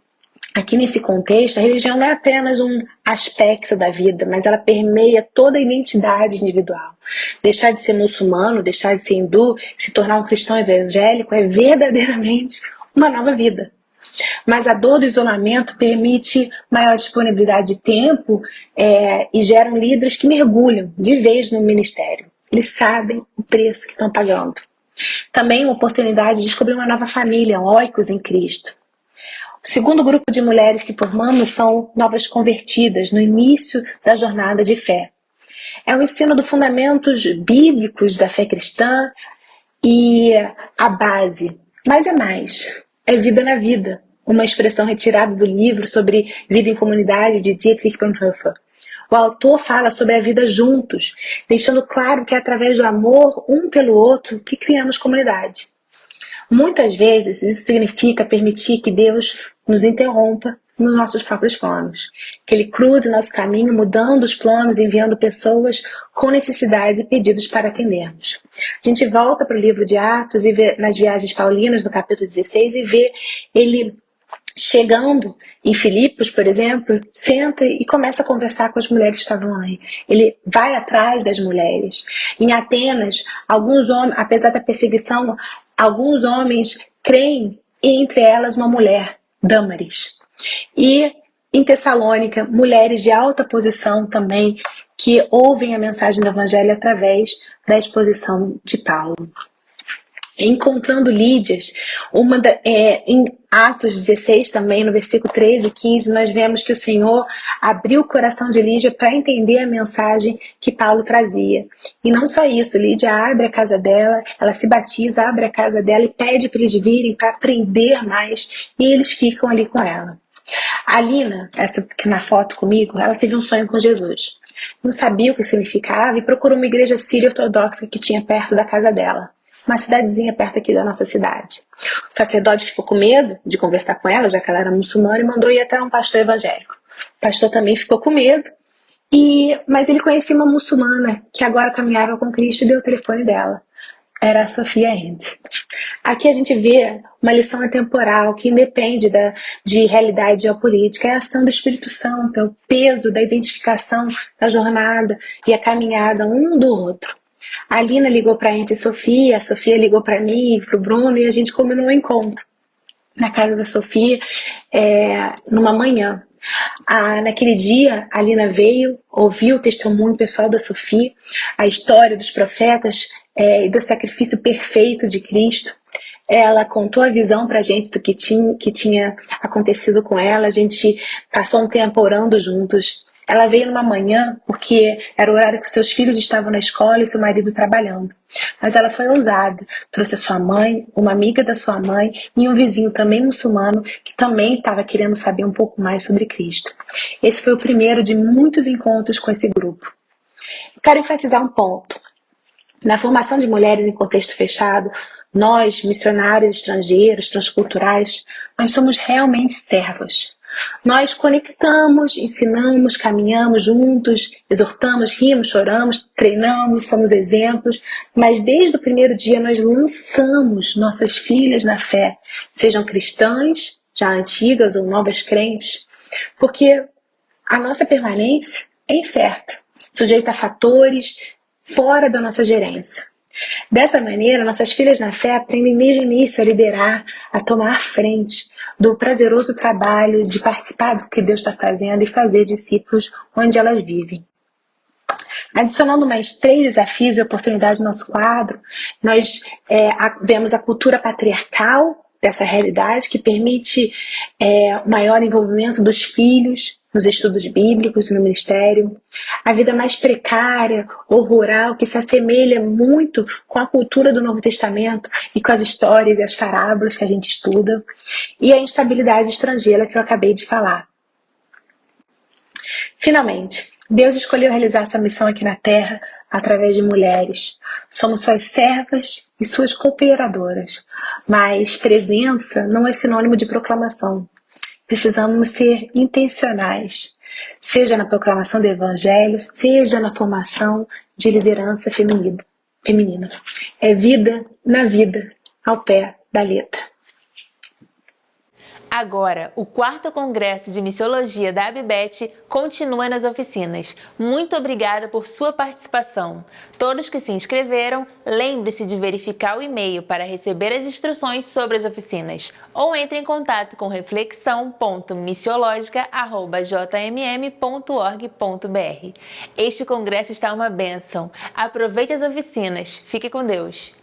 Aqui nesse contexto, a religião não é apenas um aspecto da vida, mas ela permeia toda a identidade individual. Deixar de ser muçulmano, deixar de ser hindu, se tornar um cristão evangélico é verdadeiramente uma nova vida. Mas a dor do isolamento permite maior disponibilidade de tempo e geram líderes que mergulham de vez no ministério. Eles sabem o preço que estão pagando. Também uma oportunidade de descobrir uma nova família, oikos em Cristo. O segundo grupo de mulheres que formamos são novas convertidas no início da jornada de fé. É o ensino dos fundamentos bíblicos da fé cristã e a base. Mas é mais. É vida na vida. Uma expressão retirada do livro sobre vida em comunidade de Dietrich Bonhoeffer. O autor fala sobre a vida juntos, deixando claro que é através do amor um pelo outro que criamos comunidade. Muitas vezes isso significa permitir que Deus nos interrompa nos nossos próprios planos, que Ele cruze nosso caminho mudando os planos, enviando pessoas com necessidades e pedidos para atendermos. A gente volta para o livro de Atos e vê nas viagens paulinas do capítulo 16 e vê ele chegando em Filipos, por exemplo, senta e começa a conversar com as mulheres que estavam ali. Ele vai atrás das mulheres. Em Atenas, alguns homens, apesar da perseguição, alguns homens creem, e entre elas uma mulher, Dâmaris. E em Tessalônica, mulheres de alta posição também, que ouvem a mensagem do Evangelho através da exposição de Paulo. Encontrando Lídias, em Atos 16 também, no versículo 13 e 15, nós vemos que o Senhor abriu o coração de Lídia para entender a mensagem que Paulo trazia. E não só isso, Lídia abre a casa dela, ela se batiza, abre a casa dela e pede para eles virem para aprender mais, e eles ficam ali com ela. A Lina, essa que na foto comigo, ela teve um sonho com Jesus. Não sabia o que significava e procurou uma igreja síria-ortodoxa que tinha perto da casa dela. Uma cidadezinha perto aqui da nossa cidade. O sacerdote ficou com medo de conversar com ela, já que ela era muçulmana, e mandou ir até um pastor evangélico. O pastor também ficou com medo, mas ele conhecia uma muçulmana que agora caminhava com Cristo e deu o telefone dela. Era a Sofia End. Aqui a gente vê uma lição atemporal que independe de realidade geopolítica. É a ação do Espírito Santo, é o peso da identificação da jornada e a caminhada um do outro. A Lina ligou para a Ente Sofia, a Sofia ligou para mim e para o Bruno e a gente combinou um encontro na casa da Sofia numa manhã. Naquele dia, a Lina veio, ouviu o testemunho pessoal da Sofia, a história dos profetas e do sacrifício perfeito de Cristo. Ela contou a visão para a gente do que tinha acontecido com ela, a gente passou um tempo orando juntos. Ela veio numa manhã porque era o horário que seus filhos estavam na escola e seu marido trabalhando. Mas ela foi ousada, trouxe a sua mãe, uma amiga da sua mãe e um vizinho também muçulmano que também estava querendo saber um pouco mais sobre Cristo. Esse foi o primeiro de muitos encontros com esse grupo. Quero enfatizar um ponto. Na formação de mulheres em contexto fechado, nós, missionários estrangeiros, transculturais, nós somos realmente servas. Nós conectamos, ensinamos, caminhamos juntos, exortamos, rimos, choramos, treinamos, somos exemplos, mas desde o primeiro dia nós lançamos nossas filhas na fé, sejam cristãs, já antigas ou novas crentes, porque a nossa permanência é incerta, sujeita a fatores fora da nossa gerência. Dessa maneira, nossas filhas na fé aprendem desde o início a liderar, a tomar frente do prazeroso trabalho de participar do que Deus está fazendo e fazer discípulos onde elas vivem. Adicionando mais 3 desafios e oportunidades no nosso quadro, nós vemos a cultura patriarcal dessa realidade, que permite maior envolvimento dos filhos nos estudos bíblicos e no ministério, a vida mais precária ou rural, que se assemelha muito com a cultura do Novo Testamento e com as histórias e as parábolas que a gente estuda, e a instabilidade estrangeira que eu acabei de falar. Finalmente, Deus escolheu realizar sua missão aqui na Terra através de mulheres. Somos suas servas e suas cooperadoras, mas presença não é sinônimo de proclamação. Precisamos ser intencionais, seja na proclamação do Evangelho, seja na formação de liderança feminina. É vida na vida, ao pé da letra. Agora, o 4º Congresso de Missiologia da ABBET continua nas oficinas. Muito obrigada por sua participação. Todos que se inscreveram, lembre-se de verificar o e-mail para receber as instruções sobre as oficinas ou entre em contato com reflexão.missiologica@jmm.org.br. Este congresso está uma bênção. Aproveite as oficinas. Fique com Deus.